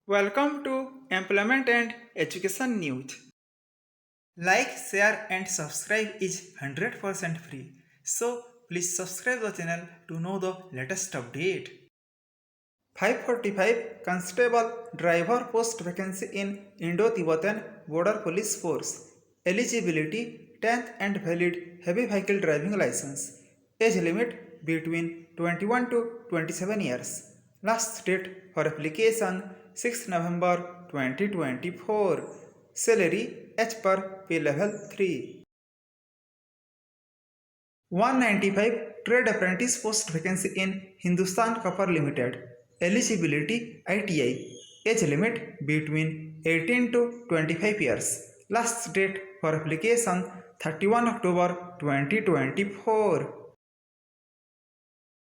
Welcome to Employment and Education News. Like, share, and subscribe is 100% free. So please subscribe the channel to know the latest update. 545 Constable Driver Post Vacancy in Indo-Tibetan Border Police Force. Eligibility 10th and valid heavy vehicle driving license. Age limit between 21 to 27 years. Last date for application 6 November 2024. Salary as per pay level 3. 195 Trade Apprentice Post Vacancy in Hindustan Copper Limited. Eligibility ITI. Age limit between 18 to 25 years. Last date for application 31 October 2024.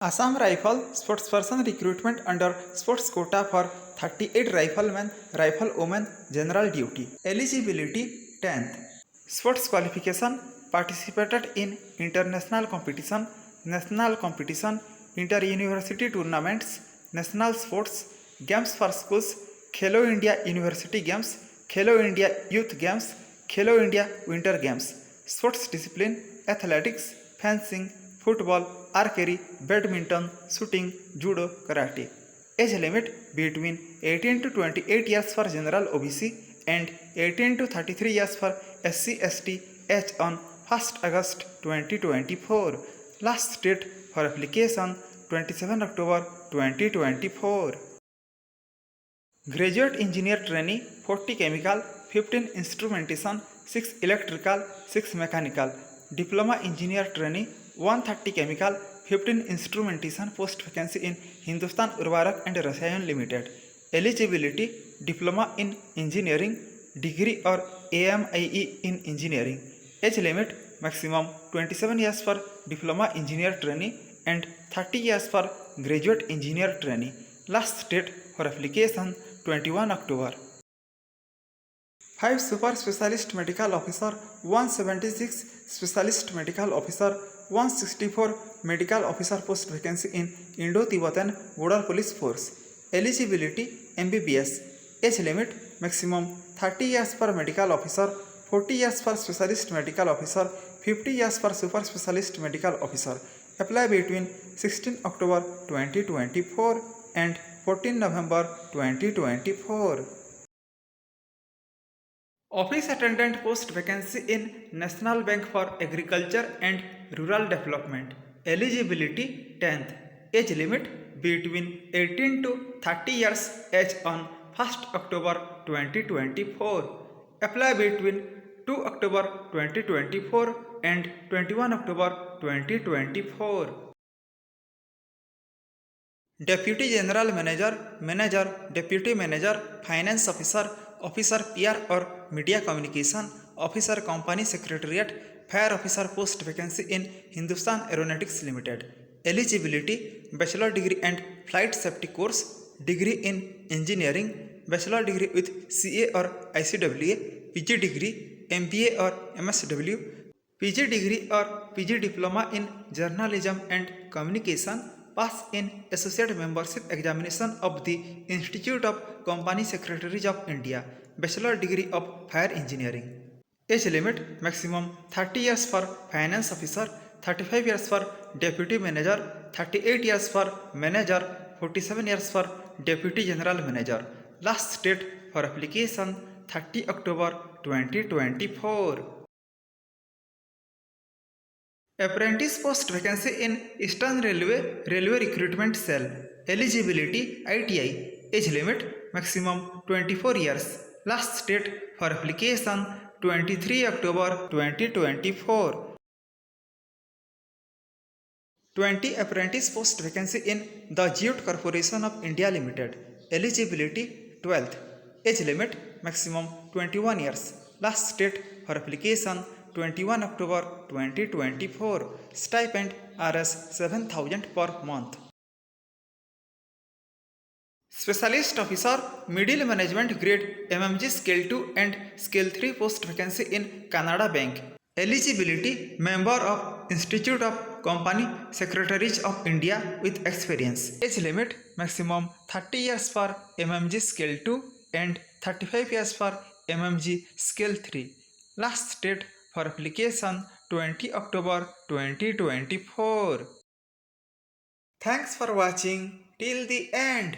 Assam Rifle Sportsperson recruitment under sports quota for 38 riflemen, riflewomen general duty. Eligibility 10th. Sports qualification participated in international competition, national competition, inter-university tournaments, national sports, games for schools, Khelo India University Games, Khelo India Youth Games, Khelo India Winter Games, sports discipline, athletics, fencing, football, archery, badminton, shooting, judo, karate. Age limit between 18 to 28 years for general OBC and 18 to 33 years for SC/ST as on 1st August 2024. Last date for application 27 October 2024. Graduate Engineer Trainee 40 Chemical, 15 Instrumentation, 6 Electrical, 6 Mechanical. Diploma Engineer Trainee 130 Chemical, 15 Instrumentation Post Vacancy in Hindustan Urvarak and Rasayan Limited. Eligibility Diploma in Engineering, Degree or AMIE in Engineering. Age limit maximum 27 years for Diploma Engineer Trainee and 30 years for Graduate Engineer Trainee. Last date for application 21 October. 5 Super Specialist Medical Officer, 176 Specialist Medical Officer, 164 Medical Officer Post Vacancy in Indo-Tibetan Border Police Force. Eligibility MBBS. Age limit maximum 30 years for Medical Officer, 40 years for Specialist Medical Officer, 50 years for Super Specialist Medical Officer. Apply between 16 October 2024 and 14 November 2024. Office Attendant Post Vacancy in National Bank for Agriculture and Rural Development. Eligibility 10th. Age limit between 18 to 30 years as on 1st October 2024. Apply between 2 October 2024 and 21 October 2024. Deputy General Manager, Manager, Deputy Manager, Finance Officer, Officer PR or Media Communication, Officer Company Secretariat, Fire Officer Post Vacancy in Hindustan Aeronautics Limited. Eligibility Bachelor Degree and Flight Safety Course, Degree in Engineering, Bachelor Degree with CA or ICWA, PG Degree, MBA or MSW, PG Degree or PG Diploma in Journalism and Communication, pass in Associate Membership Examination of the Institute of Company Secretaries of India, Bachelor Degree of Fire Engineering. Age limit maximum 30 years for Finance Officer, 35 years for Deputy Manager, 38 years for Manager, 47 years for Deputy General Manager. Last date for application 30 October 2024. Apprentice Post Vacancy in Eastern Railway Railway Recruitment Cell. Eligibility ITI. Age limit maximum 24 years. Last date for application 23 October 2024. 20 Apprentice Post Vacancy in the Jute Corporation of India Limited. Eligibility 12th. Age limit maximum 21 years. Last date for application 21 October 2024. Stipend Rs 7,000 per month. Specialist Officer Middle Management Grade MMG Scale 2 and Scale 3 Post Vacancy in Canada Bank. Eligibility Member of Institute of Company Secretaries of India with experience. Age limit maximum 30 years for MMG Scale 2 and 35 years for MMG Scale 3. Last date for application 20 October 2024. Thanks for watching till the end.